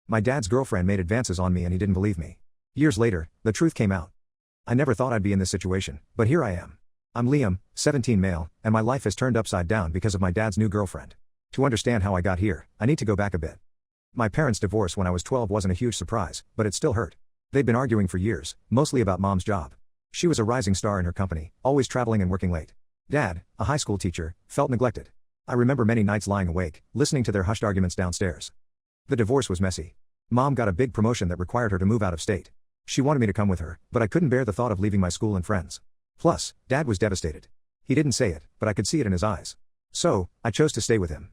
My dad's girlfriend made advances on me and he didn't believe me. Years later, the truth came out. I never thought I'd be in this situation, but here I am. I'm Liam, 17 male, and my life has turned upside down because of my dad's new girlfriend. To understand how I got here, I need to go back a bit. My parents' divorce when I was 12 wasn't a huge surprise, but it still hurt. They'd been arguing for years, mostly about mom's job. She was a rising star in her company, always traveling and working late. Dad, a high school teacher, felt neglected. I remember many nights lying awake, listening to their hushed arguments downstairs. The divorce was messy. Mom got a big promotion that required her to move out of state. She wanted me to come with her, but I couldn't bear the thought of leaving my school and friends. Plus, Dad was devastated. He didn't say it, but I could see it in his eyes. So, I chose to stay with him.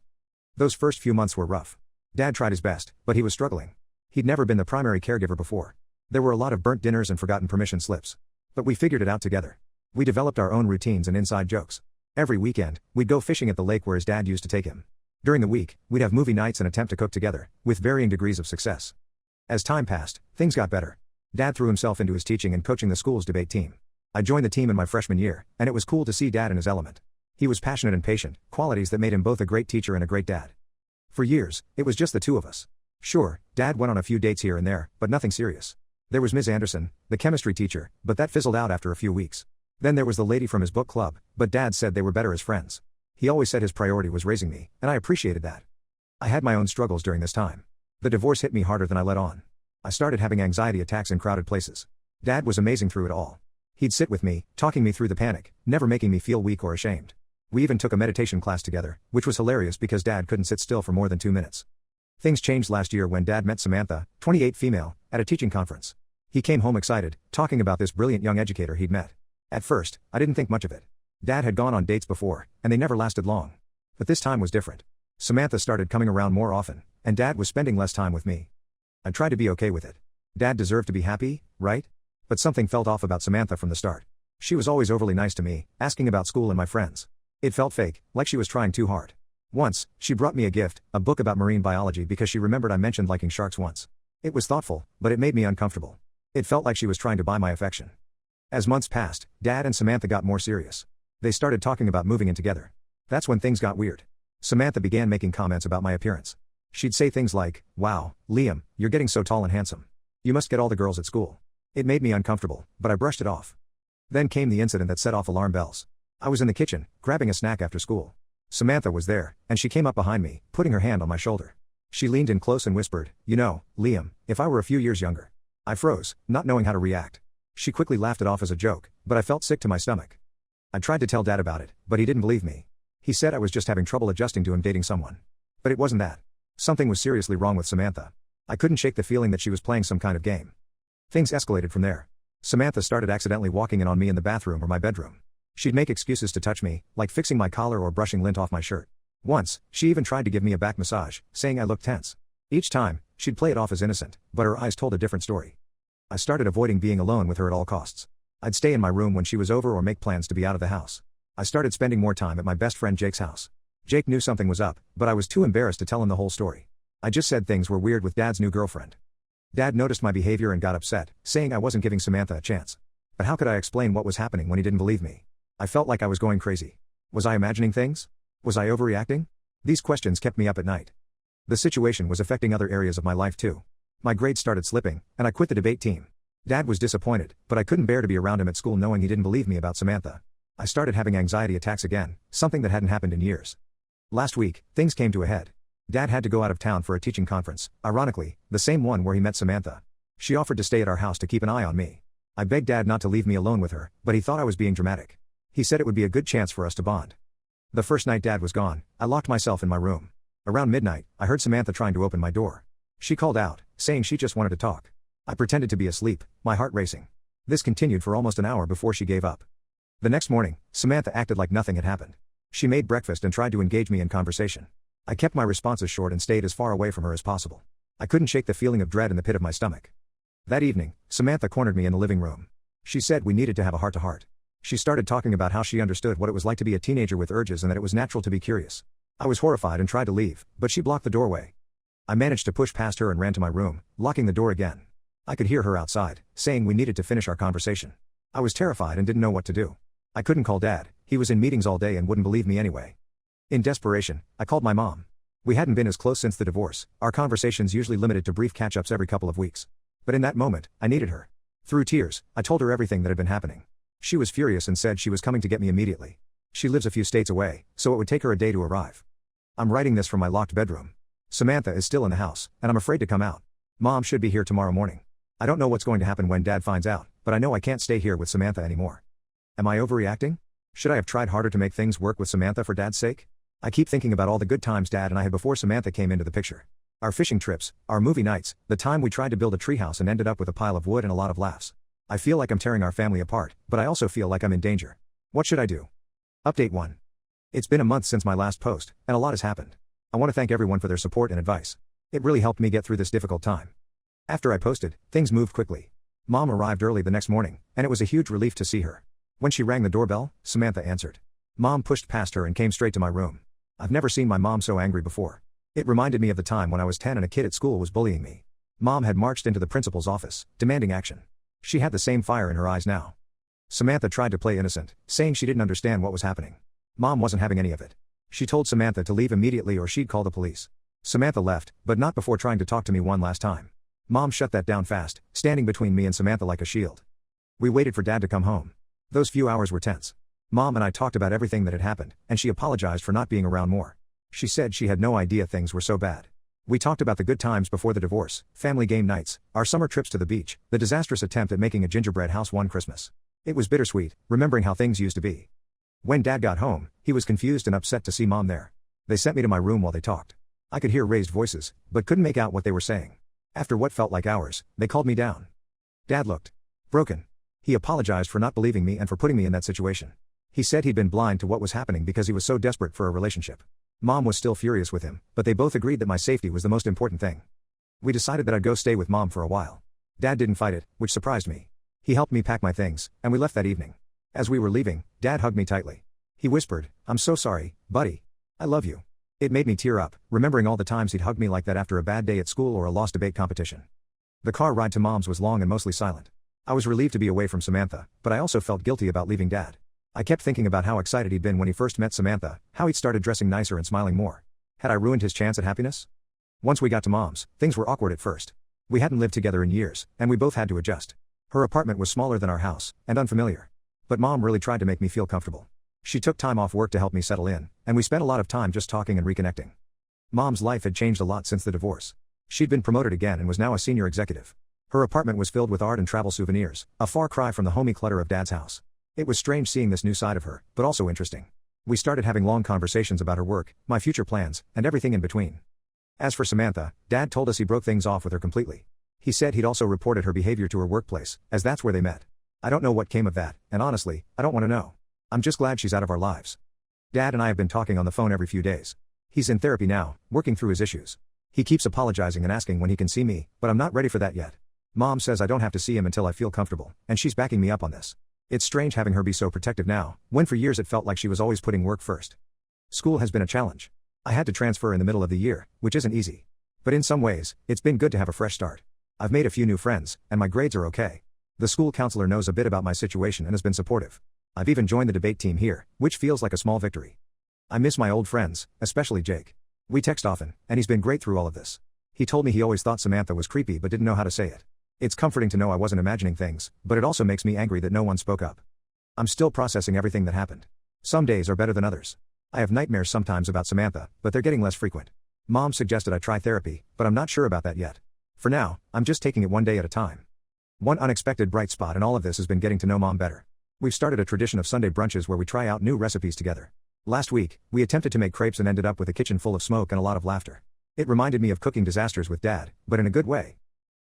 Those first few months were rough. Dad tried his best, but he was struggling. He'd never been the primary caregiver before. There were a lot of burnt dinners and forgotten permission slips. But we figured it out together. We developed our own routines and inside jokes. Every weekend, we'd go fishing at the lake where his dad used to take him. During the week, we'd have movie nights and attempt to cook together, with varying degrees of success. As time passed, things got better. Dad threw himself into his teaching and coaching the school's debate team. I joined the team in my freshman year, and it was cool to see Dad in his element. He was passionate and patient, qualities that made him both a great teacher and a great dad. For years, it was just the two of us. Sure, Dad went on a few dates here and there, but nothing serious. There was Ms. Anderson, the chemistry teacher, but that fizzled out after a few weeks. Then there was the lady from his book club, but Dad said they were better as friends. He always said his priority was raising me, and I appreciated that. I had my own struggles during this time. The divorce hit me harder than I let on. I started having anxiety attacks in crowded places. Dad was amazing through it all. He'd sit with me, talking me through the panic, never making me feel weak or ashamed. We even took a meditation class together, which was hilarious because Dad couldn't sit still for more than 2 minutes. Things changed last year when Dad met Samantha, 28 female, at a teaching conference. He came home excited, talking about this brilliant young educator he'd met. At first, I didn't think much of it. Dad had gone on dates before, and they never lasted long. But this time was different. Samantha started coming around more often, and Dad was spending less time with me. I tried to be okay with it. Dad deserved to be happy, right? But something felt off about Samantha from the start. She was always overly nice to me, asking about school and my friends. It felt fake, like she was trying too hard. Once, she brought me a gift, a book about marine biology because she remembered I mentioned liking sharks once. It was thoughtful, but it made me uncomfortable. It felt like she was trying to buy my affection. As months passed, Dad and Samantha got more serious. They started talking about moving in together. That's when things got weird. Samantha began making comments about my appearance. She'd say things like, "Wow, Liam, you're getting so tall and handsome. You must get all the girls at school." It made me uncomfortable, but I brushed it off. Then came the incident that set off alarm bells. I was in the kitchen, grabbing a snack after school. Samantha was there, and she came up behind me, putting her hand on my shoulder. She leaned in close and whispered, "You know, Liam, if I were a few years younger." I froze, not knowing how to react. She quickly laughed it off as a joke, but I felt sick to my stomach. I tried to tell Dad about it, but he didn't believe me. He said I was just having trouble adjusting to him dating someone. But it wasn't that. Something was seriously wrong with Samantha. I couldn't shake the feeling that she was playing some kind of game. Things escalated from there. Samantha started accidentally walking in on me in the bathroom or my bedroom. She'd make excuses to touch me, like fixing my collar or brushing lint off my shirt. Once, she even tried to give me a back massage, saying I looked tense. Each time, she'd play it off as innocent, but her eyes told a different story. I started avoiding being alone with her at all costs. I'd stay in my room when she was over or make plans to be out of the house. I started spending more time at my best friend Jake's house. Jake knew something was up, but I was too embarrassed to tell him the whole story. I just said things were weird with Dad's new girlfriend. Dad noticed my behavior and got upset, saying I wasn't giving Samantha a chance. But how could I explain what was happening when he didn't believe me? I felt like I was going crazy. Was I imagining things? Was I overreacting? These questions kept me up at night. The situation was affecting other areas of my life too. My grades started slipping, and I quit the debate team. Dad was disappointed, but I couldn't bear to be around him at school knowing he didn't believe me about Samantha. I started having anxiety attacks again, something that hadn't happened in years. Last week, things came to a head. Dad had to go out of town for a teaching conference, ironically, the same one where he met Samantha. She offered to stay at our house to keep an eye on me. I begged Dad not to leave me alone with her, but he thought I was being dramatic. He said it would be a good chance for us to bond. The first night Dad was gone, I locked myself in my room. Around midnight, I heard Samantha trying to open my door. She called out, saying she just wanted to talk. I pretended to be asleep, my heart racing. This continued for almost an hour before she gave up. The next morning, Samantha acted like nothing had happened. She made breakfast and tried to engage me in conversation. I kept my responses short and stayed as far away from her as possible. I couldn't shake the feeling of dread in the pit of my stomach. That evening, Samantha cornered me in the living room. She said we needed to have a heart-to-heart. She started talking about how she understood what it was like to be a teenager with urges and that it was natural to be curious. I was horrified and tried to leave, but she blocked the doorway. I managed to push past her and ran to my room, locking the door again. I could hear her outside, saying we needed to finish our conversation. I was terrified and didn't know what to do. I couldn't call Dad, he was in meetings all day and wouldn't believe me anyway. In desperation, I called my mom. We hadn't been as close since the divorce, our conversations usually limited to brief catch-ups every couple of weeks. But in that moment, I needed her. Through tears, I told her everything that had been happening. She was furious and said she was coming to get me immediately. She lives a few states away, so it would take her a day to arrive. I'm writing this from my locked bedroom. Samantha is still in the house, and I'm afraid to come out. Mom should be here tomorrow morning. I don't know what's going to happen when Dad finds out, but I know I can't stay here with Samantha anymore. Am I overreacting? Should I have tried harder to make things work with Samantha for Dad's sake? I keep thinking about all the good times Dad and I had before Samantha came into the picture. Our fishing trips, our movie nights, the time we tried to build a treehouse and ended up with a pile of wood and a lot of laughs. I feel like I'm tearing our family apart, but I also feel like I'm in danger. What should I do? Update 1. It's been a month since my last post, and a lot has happened. I want to thank everyone for their support and advice. It really helped me get through this difficult time. After I posted, things moved quickly. Mom arrived early the next morning, and it was a huge relief to see her. When she rang the doorbell, Samantha answered. Mom pushed past her and came straight to my room. I've never seen my mom so angry before. It reminded me of the time when I was 10 and a kid at school was bullying me. Mom had marched into the principal's office, demanding action. She had the same fire in her eyes now. Samantha tried to play innocent, saying she didn't understand what was happening. Mom wasn't having any of it. She told Samantha to leave immediately or she'd call the police. Samantha left, but not before trying to talk to me one last time. Mom shut that down fast, standing between me and Samantha like a shield. We waited for Dad to come home. Those few hours were tense. Mom and I talked about everything that had happened, and she apologized for not being around more. She said she had no idea things were so bad. We talked about the good times before the divorce, family game nights, our summer trips to the beach, the disastrous attempt at making a gingerbread house one Christmas. It was bittersweet, remembering how things used to be. When Dad got home, he was confused and upset to see Mom there. They sent me to my room while they talked. I could hear raised voices, but couldn't make out what they were saying. After what felt like hours, they called me down. Dad looked broken. He apologized for not believing me and for putting me in that situation. He said he'd been blind to what was happening because he was so desperate for a relationship. Mom was still furious with him, but they both agreed that my safety was the most important thing. We decided that I'd go stay with Mom for a while. Dad didn't fight it, which surprised me. He helped me pack my things, and we left that evening. As we were leaving, Dad hugged me tightly. He whispered, "I'm so sorry, buddy. I love you." It made me tear up, remembering all the times he'd hugged me like that after a bad day at school or a lost debate competition. The car ride to Mom's was long and mostly silent. I was relieved to be away from Samantha, but I also felt guilty about leaving Dad. I kept thinking about how excited he'd been when he first met Samantha, how he'd started dressing nicer and smiling more. Had I ruined his chance at happiness? Once we got to Mom's, things were awkward at first. We hadn't lived together in years, and we both had to adjust. Her apartment was smaller than our house, and unfamiliar. But Mom really tried to make me feel comfortable. She took time off work to help me settle in, and we spent a lot of time just talking and reconnecting. Mom's life had changed a lot since the divorce. She'd been promoted again and was now a senior executive. Her apartment was filled with art and travel souvenirs, a far cry from the homey clutter of Dad's house. It was strange seeing this new side of her, but also interesting. We started having long conversations about her work, my future plans, and everything in between. As for Samantha, Dad told us he broke things off with her completely. He said he'd also reported her behavior to her workplace, as that's where they met. I don't know what came of that, and honestly, I don't want to know. I'm just glad she's out of our lives. Dad and I have been talking on the phone every few days. He's in therapy now, working through his issues. He keeps apologizing and asking when he can see me, but I'm not ready for that yet. Mom says I don't have to see him until I feel comfortable, and she's backing me up on this. It's strange having her be so protective now, when for years it felt like she was always putting work first. School has been a challenge. I had to transfer in the middle of the year, which isn't easy. But in some ways, it's been good to have a fresh start. I've made a few new friends, and my grades are okay. The school counselor knows a bit about my situation and has been supportive. I've even joined the debate team here, which feels like a small victory. I miss my old friends, especially Jake. We text often, and he's been great through all of this. He told me he always thought Samantha was creepy but didn't know how to say it. It's comforting to know I wasn't imagining things, but it also makes me angry that no one spoke up. I'm still processing everything that happened. Some days are better than others. I have nightmares sometimes about Samantha, but they're getting less frequent. Mom suggested I try therapy, but I'm not sure about that yet. For now, I'm just taking it one day at a time. One unexpected bright spot in all of this has been getting to know Mom better. We've started a tradition of Sunday brunches where we try out new recipes together. Last week, we attempted to make crepes and ended up with a kitchen full of smoke and a lot of laughter. It reminded me of cooking disasters with Dad, but in a good way.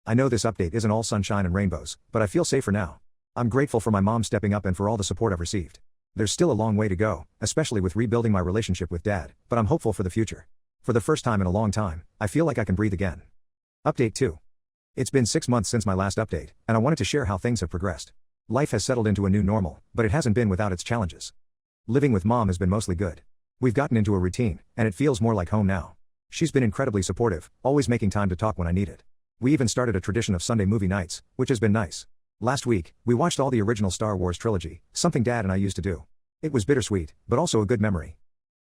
I know this update isn't all sunshine and rainbows, but I feel safer now. I'm grateful for my mom stepping up and for all the support I've received. There's still a long way to go, especially with rebuilding my relationship with Dad, but I'm hopeful for the future. For the first time in a long time, I feel like I can breathe again. Update 2. It's been 6 months since my last update, and I wanted to share how things have progressed. Life has settled into a new normal, but it hasn't been without its challenges. Living with Mom has been mostly good. We've gotten into a routine, and it feels more like home now. She's been incredibly supportive, always making time to talk when I need it. We even started a tradition of Sunday movie nights, which has been nice. Last week, we watched all the original Star Wars trilogy, something Dad and I used to do. It was bittersweet, but also a good memory.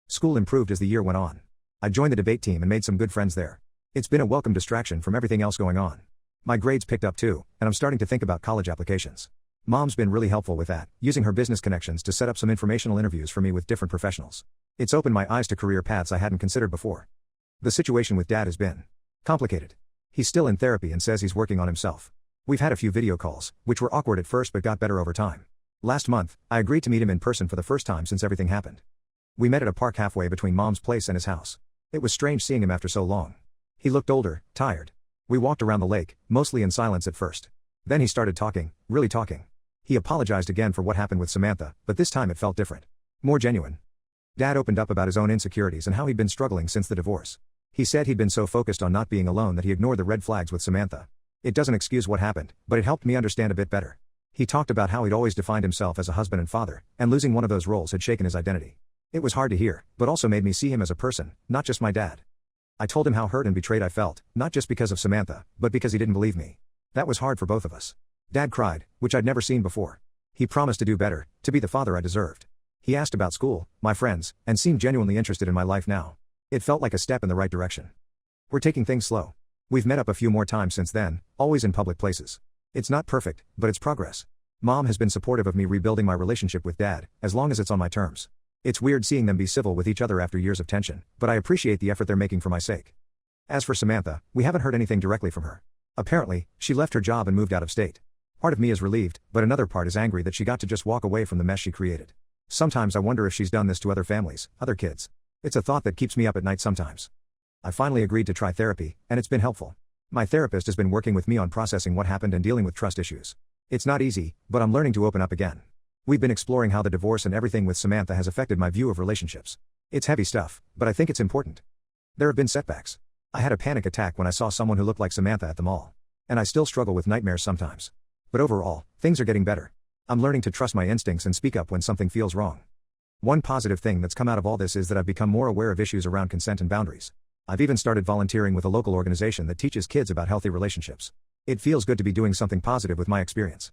School improved as the year went on. I joined the debate team and made some good friends there. It's been a welcome distraction from everything else going on. My grades picked up too, and I'm starting to think about college applications. Mom's been really helpful with that, using her business connections to set up some informational interviews for me with different professionals. It's opened my eyes to career paths I hadn't considered before. The situation with Dad has been complicated. He's still in therapy and says he's working on himself. We've had a few video calls, which were awkward at first but got better over time. Last month, I agreed to meet him in person for the first time since everything happened. We met at a park halfway between Mom's place and his house. It was strange seeing him after so long. He looked older, tired. We walked around the lake, mostly in silence at first. Then he started talking, really talking. He apologized again for what happened with Samantha, but this time it felt different. More genuine. Dad opened up about his own insecurities and how he'd been struggling since the divorce. He said he'd been so focused on not being alone that he ignored the red flags with Samantha. It doesn't excuse what happened, but it helped me understand a bit better. He talked about how he'd always defined himself as a husband and father, and losing one of those roles had shaken his identity. It was hard to hear, but also made me see him as a person, not just my dad. I told him how hurt and betrayed I felt, not just because of Samantha, but because he didn't believe me. That was hard for both of us. Dad cried, which I'd never seen before. He promised to do better, to be the father I deserved. He asked about school, my friends, and seemed genuinely interested in my life now. It felt like a step in the right direction. We're taking things slow. We've met up a few more times since then, always in public places. It's not perfect, but it's progress. Mom has been supportive of me rebuilding my relationship with Dad, as long as it's on my terms. It's weird seeing them be civil with each other after years of tension, but I appreciate the effort they're making for my sake. As for Samantha, we haven't heard anything directly from her. Apparently, she left her job and moved out of state. Part of me is relieved, but another part is angry that she got to just walk away from the mess she created. Sometimes I wonder if she's done this to other families, other kids. It's a thought that keeps me up at night sometimes. I finally agreed to try therapy, and it's been helpful. My therapist has been working with me on processing what happened and dealing with trust issues. It's not easy, but I'm learning to open up again. We've been exploring how the divorce and everything with Samantha has affected my view of relationships. It's heavy stuff, but I think it's important. There have been setbacks. I had a panic attack when I saw someone who looked like Samantha at the mall. And I still struggle with nightmares sometimes. But overall, things are getting better. I'm learning to trust my instincts and speak up when something feels wrong. One positive thing that's come out of all this is that I've become more aware of issues around consent and boundaries. I've even started volunteering with a local organization that teaches kids about healthy relationships. It feels good to be doing something positive with my experience.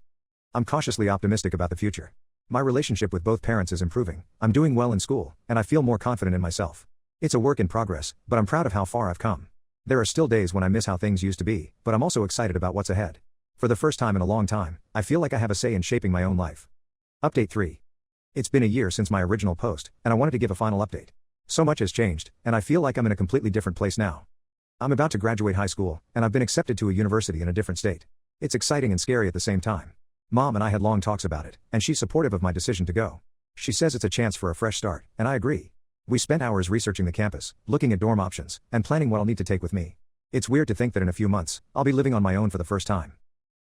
I'm cautiously optimistic about the future. My relationship with both parents is improving, I'm doing well in school, and I feel more confident in myself. It's a work in progress, but I'm proud of how far I've come. There are still days when I miss how things used to be, but I'm also excited about what's ahead. For the first time in a long time, I feel like I have a say in shaping my own life. Update 3. It's been a year since my original post, and I wanted to give a final update. So much has changed, and I feel like I'm in a completely different place now. I'm about to graduate high school, and I've been accepted to a university in a different state. It's exciting and scary at the same time. Mom and I had long talks about it, and she's supportive of my decision to go. She says it's a chance for a fresh start, and I agree. We spent hours researching the campus, looking at dorm options, and planning what I'll need to take with me. It's weird to think that in a few months, I'll be living on my own for the first time.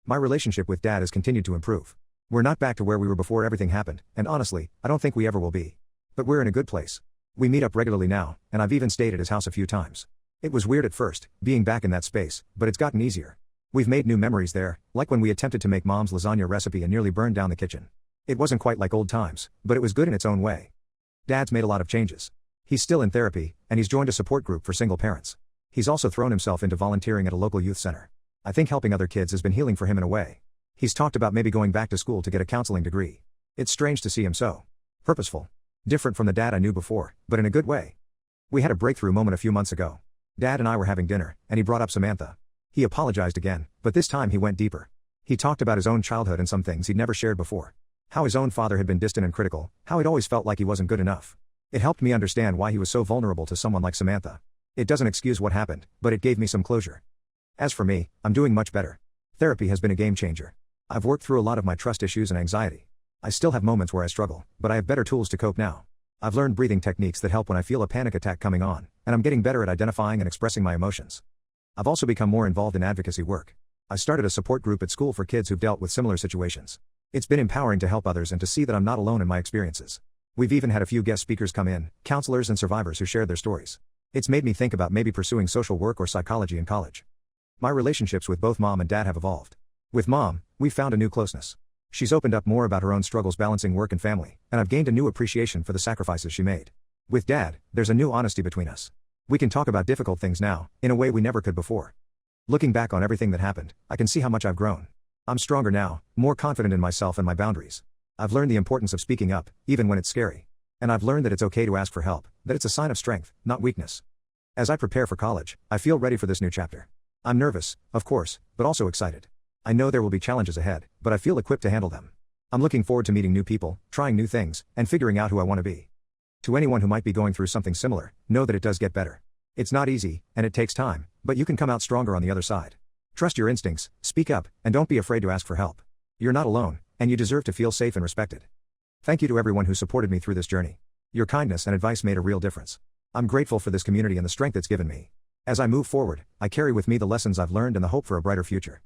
My relationship with Dad has continued to improve. We're not back to where we were before everything happened, and honestly, I don't think we ever will be. But we're in a good place. We meet up regularly now, and I've even stayed at his house a few times. It was weird at first, being back in that space, but it's gotten easier. We've made new memories there, like when we attempted to make Mom's lasagna recipe and nearly burned down the kitchen. It wasn't quite like old times, but it was good in its own way. Dad's made a lot of changes. He's still in therapy, and he's joined a support group for single parents. He's also thrown himself into volunteering at a local youth center. I think helping other kids has been healing for him in a way. He's talked about maybe going back to school to get a counseling degree. It's strange to see him so purposeful. Different from the Dad I knew before, but in a good way. We had a breakthrough moment a few months ago. Dad and I were having dinner, and he brought up Samantha. He apologized again, but this time he went deeper. He talked about his own childhood and some things he'd never shared before. How his own father had been distant and critical, how he'd always felt like he wasn't good enough. It helped me understand why he was so vulnerable to someone like Samantha. It doesn't excuse what happened, but it gave me some closure. As for me, I'm doing much better. Therapy has been a game changer. I've worked through a lot of my trust issues and anxiety. I still have moments where I struggle, but I have better tools to cope now. I've learned breathing techniques that help when I feel a panic attack coming on, and I'm getting better at identifying and expressing my emotions. I've also become more involved in advocacy work. I started a support group at school for kids who've dealt with similar situations. It's been empowering to help others and to see that I'm not alone in my experiences. We've even had a few guest speakers come in, counselors and survivors who shared their stories. It's made me think about maybe pursuing social work or psychology in college. My relationships with both Mom and Dad have evolved. With Mom, we've found a new closeness. She's opened up more about her own struggles balancing work and family, and I've gained a new appreciation for the sacrifices she made. With Dad, there's a new honesty between us. We can talk about difficult things now, in a way we never could before. Looking back on everything that happened, I can see how much I've grown. I'm stronger now, more confident in myself and my boundaries. I've learned the importance of speaking up, even when it's scary. And I've learned that it's okay to ask for help, that it's a sign of strength, not weakness. As I prepare for college, I feel ready for this new chapter. I'm nervous, of course, but also excited. I know there will be challenges ahead, but I feel equipped to handle them. I'm looking forward to meeting new people, trying new things, and figuring out who I want to be. To anyone who might be going through something similar, know that it does get better. It's not easy, and it takes time, but you can come out stronger on the other side. Trust your instincts, speak up, and don't be afraid to ask for help. You're not alone, and you deserve to feel safe and respected. Thank you to everyone who supported me through this journey. Your kindness and advice made a real difference. I'm grateful for this community and the strength it's given me. As I move forward, I carry with me the lessons I've learned and the hope for a brighter future.